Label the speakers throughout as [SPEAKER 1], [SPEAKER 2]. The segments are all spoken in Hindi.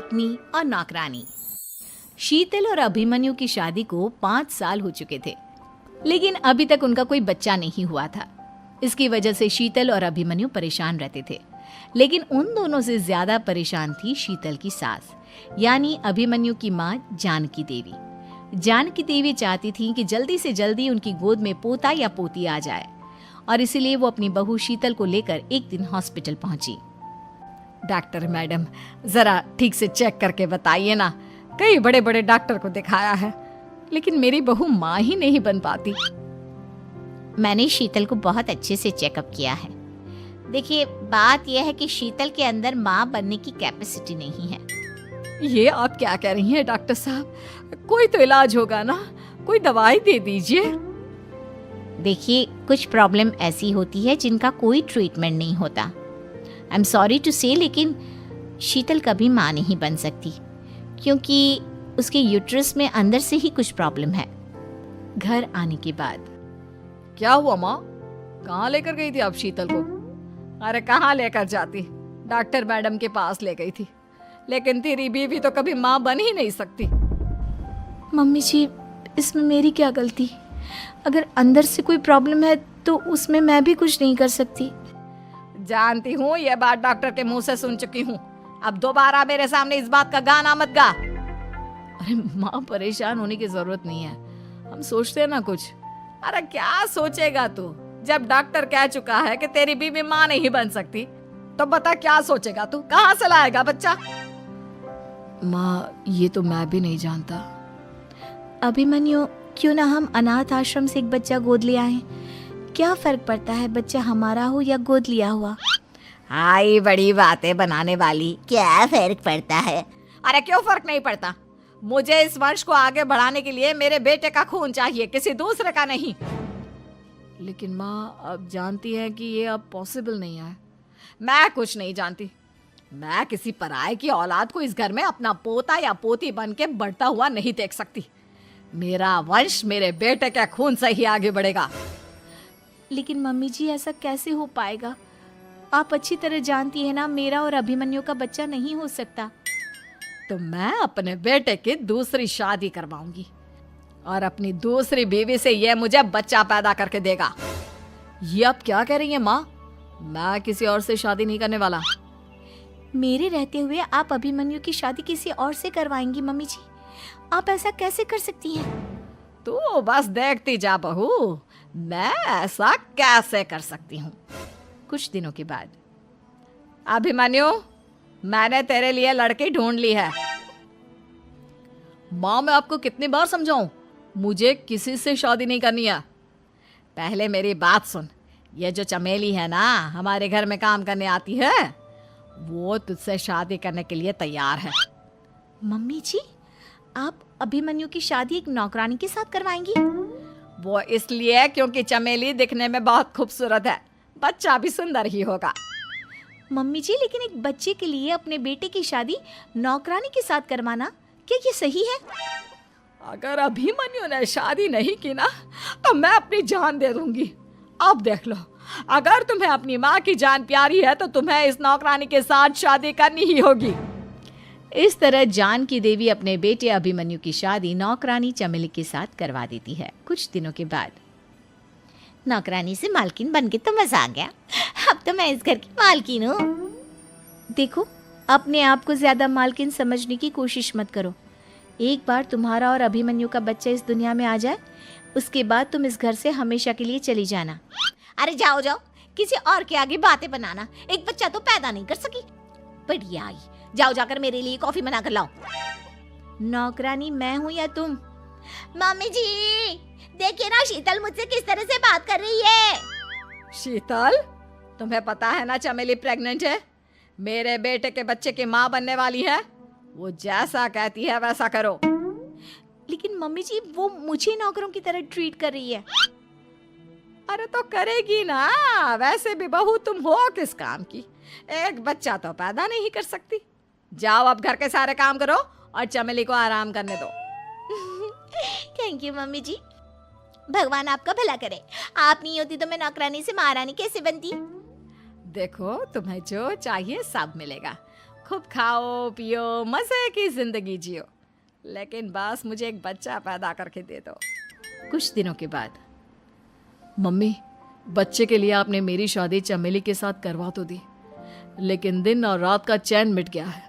[SPEAKER 1] पत्नी और नौकरानी। शीतल और अभिमन्यु की शादी को 5 साल हो चुके थे, लेकिन अभी तक उनका कोई बच्चा नहीं हुआ था। इसकी वजह से शीतल और अभिमन्यु परेशान रहते थे, लेकिन उन दोनों से ज्यादा परेशान थी शीतल की सास, यानी अभिमन्यु की माँ जानकी देवी। जानकी देवी चाहती थी कि जल्दी से जल्दी उनकी गोद में पोता या पोती आ जाए, और इसीलिए वो अपनी बहू शीतल को लेकर एक दिन हॉस्पिटल पहुंची।
[SPEAKER 2] डॉक्टर मैडम, जरा ठीक से चेक करके बताइए ना। कई बड़े बड़े डॉक्टर को दिखाया है, लेकिन मेरी बहू माँ ही नहीं बन पाती।
[SPEAKER 3] मैंने शीतल को बहुत अच्छे से चेकअप किया है। देखिए, बात यह है कि शीतल के अंदर माँ बनने की कैपेसिटी नहीं है।
[SPEAKER 2] ये आप क्या कह रही हैं डॉक्टर साहब? कोई तो इलाज होगा ना, कोई दवाई दे दीजिए।
[SPEAKER 3] देखिए, कुछ प्रॉब्लम ऐसी होती है जिनका कोई ट्रीटमेंट नहीं होता। आई एम सॉरी टू से, लेकिन शीतल कभी माँ नहीं बन सकती, क्योंकि उसके यूट्रस में अंदर से ही कुछ प्रॉब्लम है।
[SPEAKER 1] घर आने के बाद
[SPEAKER 2] क्या हुआ माँ? कहाँ लेकर गई थी आप शीतल को? अरे कहाँ लेकर जाती, डॉक्टर मैडम के पास ले गई थी, लेकिन तेरी बीवी तो कभी माँ बन ही नहीं सकती।
[SPEAKER 1] मम्मी जी, इसमें मेरी क्या गलती? अगर अंदर से कोई प्रॉब्लम है तो उसमें मैं भी कुछ नहीं कर सकती।
[SPEAKER 2] जानती हूँ, ये बात डॉक्टर के मुंह से सुन चुकी हूँ। अब दोबारा मेरे सामने इस बात का गाना मत गा।
[SPEAKER 1] अरे माँ, परेशान होने की जरूरत नहीं है, हम सोचते हैं ना कुछ।
[SPEAKER 2] अरे क्या सोचेगा तू? जब डॉक्टर कह चुका है कि तेरी बीवी माँ नहीं बन सकती, तो बता क्या सोचेगा तू? कहाँ से लाएगा बच्चा?
[SPEAKER 1] माँ, ये तो मैं भी नहीं जानता। अभिमन्यु, क्यों ना हम अनाथ आश्रम से एक बच्चा गोद ले आएं? क्या फर्क पड़ता है बच्चा हमारा हो या गोद लिया हुआ?
[SPEAKER 2] हाय, बड़ी बातें बनाने वाली।
[SPEAKER 3] क्या फर्क पड़ता है?
[SPEAKER 2] अरे क्यों फर्क नहीं पड़ता? मुझे इस वंश को आगे बढ़ाने के लिए मेरे बेटे का खून चाहिए, किसी दूसरे का नहीं।
[SPEAKER 1] लेकिन माँ, आप जानती हैं कि ये अब पॉसिबल नहीं है।
[SPEAKER 2] मैं कुछ नहीं जानती। मैं किसी पराये की औलाद को इस घर में अपना पोता या पोती बन के बढ़ता हुआ नहीं देख सकती। मेरा वंश मेरे बेटे के खून से ही आगे बढ़ेगा।
[SPEAKER 1] लेकिन मम्मी जी, ऐसा कैसे हो पाएगा? आप अच्छी तरह जानती है ना, मेरा और अभिमन्यु का बच्चा नहीं हो सकता।
[SPEAKER 2] तो मैं अपने बेटे की दूसरी शादी करवाऊंगी, और अपनी दूसरी बीवी से ये मुझे बच्चा पैदा करके देगा।
[SPEAKER 1] ये आप क्या कह रही हैं माँ? मैं किसी और से शादी नहीं करने वाला। मेरे रहते हुए आप अभिमन्यु की शादी किसी और से करवाएंगी? मम्मी जी, आप ऐसा कैसे कर सकती हैं?
[SPEAKER 2] तू बस देखती जा बहू, मैं ऐसा कैसे कर सकती हूँ।
[SPEAKER 1] कुछ दिनों के बाद,
[SPEAKER 2] अभिमन्यु, मैंने तेरे लिए लड़की ढूंढ ली है।
[SPEAKER 1] माँ, मैं आपको कितनी बार समझाऊं, मुझे किसी से शादी नहीं करनी है।
[SPEAKER 2] पहले मेरी बात सुन। ये जो चमेली है ना, हमारे घर में काम करने आती है, वो तुझसे शादी करने के लिए तैयार है।
[SPEAKER 1] मम्मी जी, आप अभिमन्यु की शादी एक नौकरानी के साथ करवाएंगी?
[SPEAKER 2] वो इसलिए क्योंकि चमेली दिखने में बहुत खूबसूरत है, बच्चा भी सुंदर ही होगा।
[SPEAKER 1] मम्मी जी, लेकिन एक बच्चे के लिए अपने बेटे की शादी नौकरानी के साथ करवाना, क्या ये सही है?
[SPEAKER 2] अगर अभिमन्यु ने शादी नहीं की ना, तो मैं अपनी जान दे दूंगी। अब देख लो, अगर तुम्हें अपनी माँ की जान प्यारी है तो तुम्हें इस नौकरानी के साथ शादी करनी ही होगी।
[SPEAKER 1] इस तरह जानकी देवी अपने बेटे अभिमन्यु की शादी नौकरानी चमेली के साथ करवा देती है। कुछ दिनों के बाद,
[SPEAKER 3] नौकरानी से मालकिन बन के तो मजा आ गया। अब तो मैं इस घर की मालकिन हूँ।
[SPEAKER 1] देखो, अपने आप को ज्यादा मालकिन समझने की कोशिश मत करो। एक बार तुम्हारा और अभिमन्यु का बच्चा इस दुनिया में आ जाए, उसके बाद तुम इस घर से हमेशा के लिए चली जाना।
[SPEAKER 3] अरे जाओ जाओ, किसी और के आगे बातें बनाना। एक बच्चा तो पैदा नहीं कर सकी, बढ़िया आई। जाओ, जाकर मेरे लिए कॉफी बना कर लाओ।
[SPEAKER 1] नौकरानी मैं हूँ या तुम?
[SPEAKER 3] मम्मी जी, देखिए ना शीतल मुझसे किस तरह से बात कर रही है।
[SPEAKER 2] शीतल, तुम्हें पता है ना चमेली प्रेग्नेंट है, मेरे बेटे के बच्चे की माँ बनने वाली है। वो जैसा कहती है वैसा करो।
[SPEAKER 1] लेकिन मम्मी जी, वो मुझे नौकरों की तरह ट्रीट कर रही है।
[SPEAKER 2] अरे तो करेगी ना, वैसे भी बहू तुम हो किस काम की? एक बच्चा तो पैदा नहीं कर सकती। जाओ, अब घर के सारे काम करो और चमेली को आराम करने दो।
[SPEAKER 3] थैंक यू मम्मी जी, भगवान आपका भला करे। आप नहीं होती तो मैं नौकरानी से महारानी कैसे बनती?
[SPEAKER 2] देखो, तुम्हें जो चाहिए सब मिलेगा, खूब खाओ पियो, मजे की जिंदगी जियो, लेकिन बस मुझे एक बच्चा पैदा करके दे दो।
[SPEAKER 1] कुछ दिनों के बाद, मम्मी, बच्चे के लिए आपने मेरी शादी चमेली के साथ करवा तो दी, लेकिन दिन और रात का चैन मिट गया है।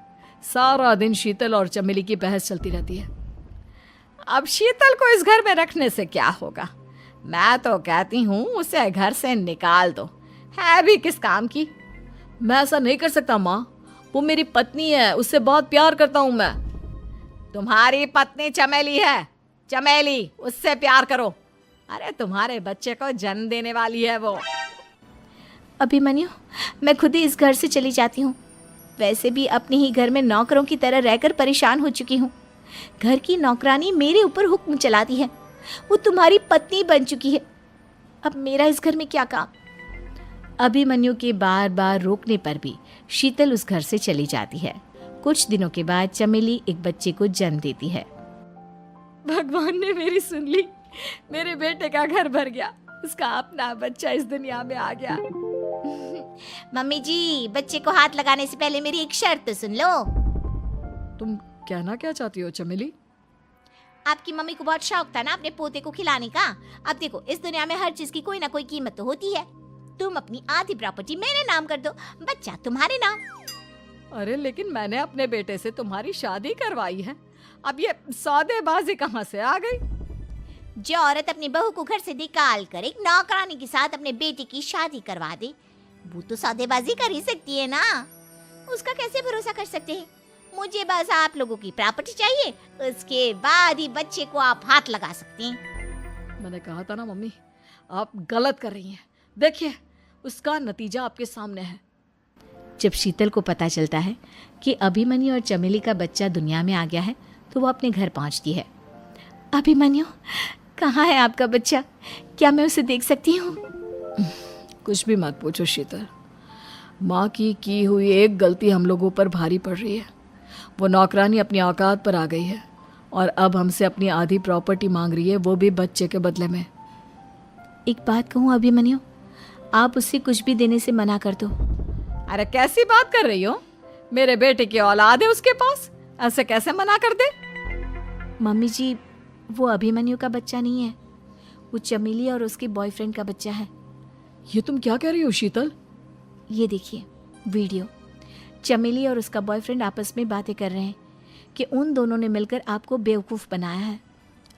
[SPEAKER 1] सारा दिन शीतल और चमेली की बहस चलती रहती है।
[SPEAKER 2] अब शीतल को इस घर में रखने से क्या होगा? मैं तो कहती हूँ उसे घर से निकाल दो, है भी किस काम की।
[SPEAKER 1] मैं ऐसा नहीं कर सकता माँ, वो मेरी पत्नी है, उससे बहुत प्यार करता हूँ मैं।
[SPEAKER 2] तुम्हारी पत्नी चमेली है, चमेली, उससे प्यार करो। अरे तुम्हारे बच्चे को जन्म देने वाली है वो।
[SPEAKER 3] अभिमन्यु, मैं खुद ही इस घर से चली जाती हूँ। वैसे भी अपने ही घर में नौकरों की तरह रहकर परेशान हो चुकी हूँ। घर की नौकरानी मेरे ऊपर हुक्म चलाती है, वो तुम्हारी पत्नी बन चुकी है। अब मेरा इस घर में क्या काम? अभिमन्यु के बार बार रोकने पर भी शीतल उस घर से चली जाती है। कुछ दिनों के बाद चमेली एक बच्चे को जन्म देती है।
[SPEAKER 2] भगवान ने मेरी सुन ली, मेरे बेटे का घर भर गया, उसका अपना बच्चा इस दुनिया में आ गया।
[SPEAKER 3] मम्मी जी, बच्चे को हाथ लगाने से पहले मेरी एक शर्त तो सुन लो।
[SPEAKER 1] तुम कहना क्या चाहती हो चमेली?
[SPEAKER 3] आपकी मम्मी को बहुत शौक था ना अपने पोते को खिलाने का। अब देखो, इस दुनिया में हर चीज की कोई ना कोई कीमत तो होती है। तुम अपनी आधी प्रॉपर्टी मेरे नाम कर दो, बच्चा तुम्हारे नाम।
[SPEAKER 2] अरे लेकिन मैंने अपने बेटे से तुम्हारी शादी करवाई है, अब ये सौदेबाजी कहाँ से आ गई?
[SPEAKER 3] जो औरत अपनी बहू को घर से निकाल कर एक नौकरानी के साथ अपने बेटे की शादी करवा दे, वो तो सौदेबाजी कर ही सकती है ना। उसका कैसे भरोसा कर सकते हैं? मुझे बस आप लोगों की प्रॉपर्टी चाहिए, उसके बाद ही बच्चे को आप हाथ लगा सकते हैं।
[SPEAKER 1] मैंने कहा था ना मम्मी, आप गलत कर रही हैं। देखिए, उसका नतीजा आपके सामने है। जब शीतल को पता चलता है कि अभिमन्यु और चमेली का बच्चा दुनिया में आ गया है, तो वो अपने घर पहुंचती है। अभिमन्यु, कहाँ है आपका बच्चा? क्या मैं उसे देख सकती हूँ? कुछ भी मत पूछो शीतल, माँ की हुई एक गलती हम लोगों पर भारी पड़ रही है। वो नौकरानी अपनी औकात पर आ गई है और अब हमसे अपनी आधी प्रॉपर्टी मांग रही है, वो भी बच्चे के बदले में। एक बात कहूँ अभिमन्यु, आप उससे कुछ भी देने से मना कर दो।
[SPEAKER 2] अरे कैसी बात कर रही हो? मेरे बेटे की औलाद है उसके पास, ऐसे कैसे मना कर दे?
[SPEAKER 3] मम्मी जी, वो अभिमन्यु का बच्चा नहीं है, वो चमेली और उसके बॉयफ्रेंड का बच्चा है।
[SPEAKER 1] ये तुम क्या कह रही हो शीतल?
[SPEAKER 3] ये देखिए वीडियो, चमेली और उसका बॉयफ्रेंड आपस में बातें कर रहे हैं कि उन दोनों ने मिलकर आपको बेवकूफ़ बनाया है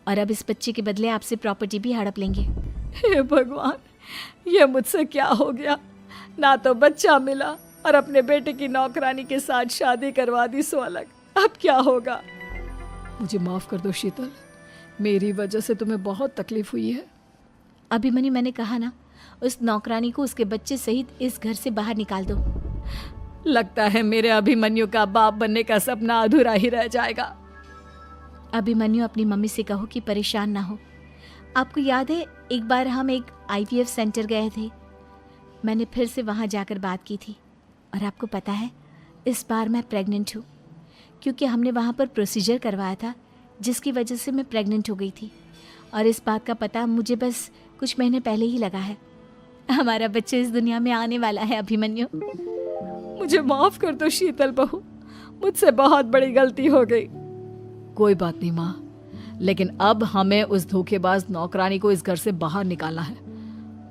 [SPEAKER 3] और अब इस बच्चे के बदले आपसे प्रॉपर्टी भी हड़प लेंगे।
[SPEAKER 2] हे भगवान, ये मुझसे क्या हो गया? ना तो बच्चा मिला और अपने बेटे की नौकरानी के साथ शादी करवा दी सो अलग। अब क्या होगा?
[SPEAKER 1] मुझे माफ़ कर दो शीतल, मेरी वजह से तुम्हें बहुत तकलीफ हुई है।
[SPEAKER 3] अभिमन्यु, मैंने कहा ना, उस नौकरानी को उसके बच्चे सहित इस घर से बाहर निकाल दो।
[SPEAKER 2] लगता है मेरे अभिमन्यु का बाप बनने का सपना अधूरा ही रह जाएगा।
[SPEAKER 3] अभिमन्यु, अपनी मम्मी से कहो कि परेशान ना हो। आपको याद है एक बार हम एक IVF सेंटर गए थे, मैंने फिर से वहाँ जाकर बात की थी और आपको पता है इस बार मैं प्रेग्नेंट हूँ, क्योंकि हमने वहाँ पर प्रोसीजर करवाया था जिसकी वजह से मैं प्रेग्नेंट हो गई थी और इस बात का पता मुझे बस कुछ महीने पहले ही लगा है। हमारा बच्चा इस दुनिया में आने वाला है अभिमन्यु।
[SPEAKER 2] मुझे माफ कर दो शीतल बहू, मुझसे बहुत बड़ी गलती हो गई।
[SPEAKER 1] कोई बात नहीं माँ, लेकिन अब हमें उस धोखेबाज नौकरानी को इस घर से बाहर निकालना है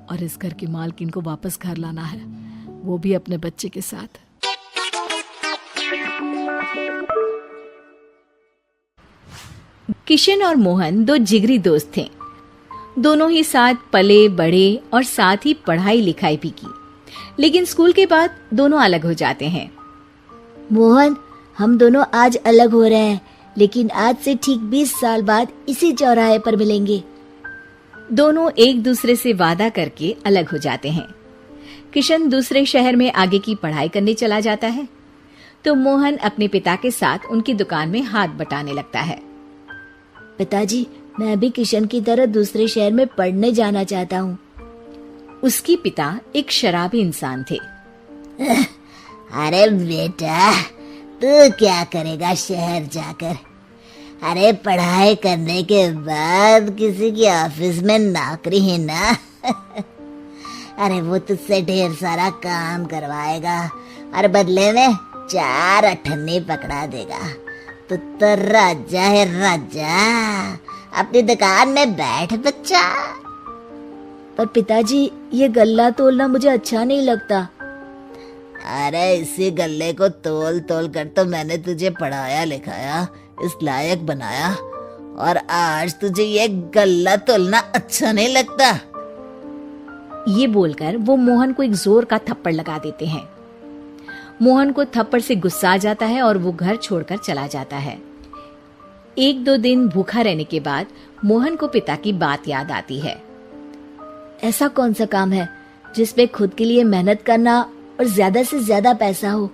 [SPEAKER 1] और इस घर की मालकिन को वापस घर लाना है, वो भी अपने बच्चे के साथ। किशन और मोहन दो जिगरी दोस्त थे। दोनों ही साथ पले बड़े और साथ ही पढ़ाई लिखाई भी की, लेकिन स्कूल के बाद दोनों अलग हो जाते हैं।
[SPEAKER 4] मोहन, हम दोनों आज अलग हो रहे हैं, लेकिन आज से ठीक 20 साल बाद इसी चौराहे पर मिलेंगे।
[SPEAKER 1] दोनों एक दूसरे से वादा करके अलग हो जाते हैं। किशन दूसरे शहर में आगे की पढ़ाई करने चला जाता है, तो मोहन अपने पिता के साथ उनकी दुकान में हाथ बटाने लगता है।
[SPEAKER 4] पिताजी, मैं भी किशन की तरह दूसरे शहर में पढ़ने जाना चाहता हूँ।
[SPEAKER 1] उसके पिता एक शराबी इंसान थे।
[SPEAKER 4] अरे बेटा, तू क्या करेगा शहर जाकर? अरे पढ़ाई करने के बाद किसी की ऑफिस में नौकरी है ना। अरे वो तुझसे ढेर सारा काम करवाएगा और बदले में 4 अठन्नी पकड़ा देगा। तो राजा है राजा, अपनी दुकान में बैठ बच्चा।
[SPEAKER 3] पर पिताजी, ये गल्ला तोलना मुझे अच्छा नहीं लगता।
[SPEAKER 4] अरे इसी गल्ले को तोल तोल कर तो मैंने तुझे पढ़ाया लिखाया, इस लायक बनाया, और आज तुझे ये गल्ला तोलना अच्छा नहीं लगता।
[SPEAKER 1] ये बोलकर वो मोहन को एक जोर का थप्पड़ लगा देते हैं। मोहन को थप्पड़ से गुस्सा आ जाता है और वो घर छोड़कर चला जाता है। 1-2 दिन भूखा रहने के बाद मोहन को पिता की बात याद आती है।
[SPEAKER 3] ऐसा कौन सा काम है जिसमें खुद के लिए मेहनत करना और ज्यादा से ज्यादा पैसा हो?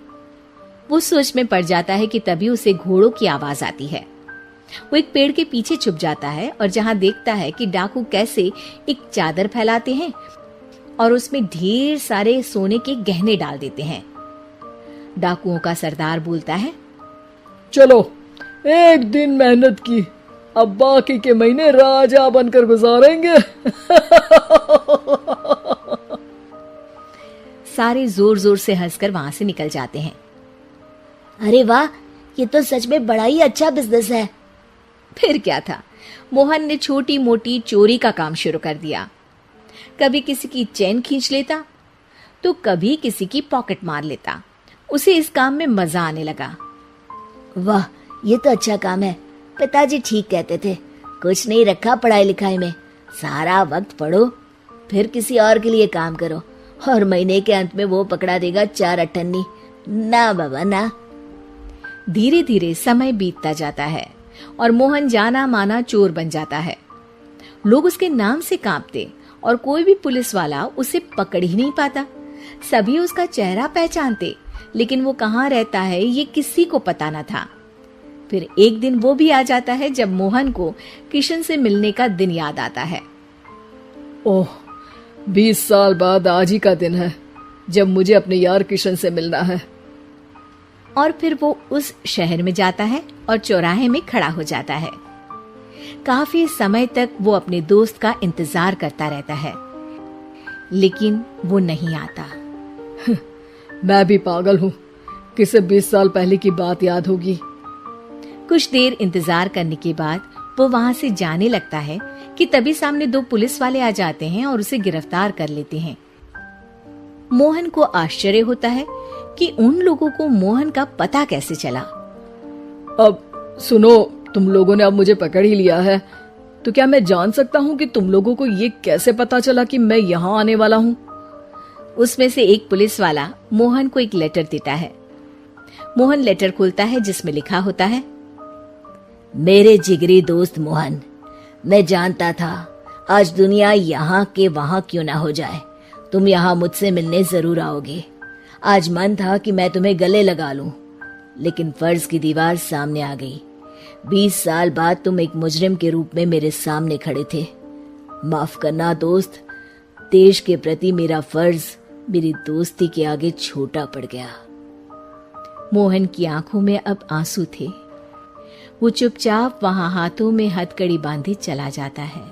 [SPEAKER 1] वो सोच में पड़ जाता है कि तभी उसे घोड़ों की आवाज आती है। वो एक पेड़ के पीछे छुप जाता है और जहां देखता है कि डाकू कैसे एक चादर फैलाते हैं और उसमें ढेर सारे सोने के गहने डाल देते हैं। डाकुओं का सरदार बोलता है,
[SPEAKER 2] चलो, एक दिन मेहनत की, अब बाकी के महीने राजा बनकर गुजारेंगे।
[SPEAKER 1] सारे जोर जोर से हंसकर वहां से निकल जाते हैं।
[SPEAKER 3] अरे वाह, ये तो सच में बड़ा ही अच्छा बिजनेस है।
[SPEAKER 1] फिर क्या था, मोहन ने छोटी मोटी चोरी का काम शुरू कर दिया। कभी किसी की चेन खींच लेता तो कभी किसी की पॉकेट मार लेता। उसे इस काम में मजा आने लगा।
[SPEAKER 3] वाह, ये तो अच्छा काम है। पिताजी ठीक कहते थे, कुछ नहीं रखा पढ़ाई लिखाई में, सारा वक्त पढ़ो, फिर किसी और के लिए काम करो, और महीने के अंत में वो पकड़ा देगा 4 अठन्नी। ना बाबा ना।
[SPEAKER 1] धीरे धीरे समय बीतता जाता है और मोहन जाना माना चोर बन जाता है। लोग उसके नाम से कांपते और कोई भी पुलिस वाला उसे पकड़ ही नहीं पाता। सभी उसका चेहरा पहचानते, लेकिन वो कहाँ रहता है ये किसी को पता न था। फिर एक दिन वो भी आ जाता है जब मोहन को किशन से मिलने का दिन याद आता है।
[SPEAKER 2] ओह, 20 साल बाद आज ही का दिन है जब मुझे अपने यार किशन से मिलना है।
[SPEAKER 1] और फिर वो उस शहर में जाता है और चौराहे में खड़ा हो जाता है। काफी समय तक वो अपने दोस्त का इंतजार करता रहता है, लेकिन वो नहीं आता।
[SPEAKER 2] मैं भी पागल हूँ, किसे 20 साल पहले की बात याद होगी।
[SPEAKER 1] कुछ देर इंतजार करने के बाद वो वहां से जाने लगता है कि तभी सामने 2 पुलिस वाले आ जाते हैं और उसे गिरफ्तार कर लेते हैं। मोहन को आश्चर्य होता है कि उन लोगों को मोहन का पता कैसे चला।
[SPEAKER 2] अब सुनो, तुम लोगों ने अब मुझे पकड़ ही लिया है, तो क्या मैं जान सकता हूँ कि तुम लोगों को ये कैसे पता चला कि मैं यहाँ आने वाला हूँ?
[SPEAKER 1] उसमें से एक पुलिस वाला मोहन को एक लेटर देता है। मोहन लेटर खोलता है जिसमें लिखा होता है,
[SPEAKER 3] मेरे जिगरी दोस्त मोहन, मैं जानता था आज दुनिया यहाँ के वहां क्यों ना हो जाए, तुम यहाँ मुझसे मिलने जरूर आओगे। आज मन था कि मैं तुम्हें गले लगा लूं, लेकिन फर्ज की दीवार सामने आ गई। 20 साल बाद तुम एक मुजरिम के रूप में मेरे सामने खड़े थे। माफ करना दोस्त, देश के प्रति मेरा फर्ज मेरी दोस्ती के आगे छोटा पड़ गया।
[SPEAKER 1] मोहन की आंखों में अब आंसू थे। वो चुपचाप वहां हाथों में हथकड़ी बांधे चला जाता है।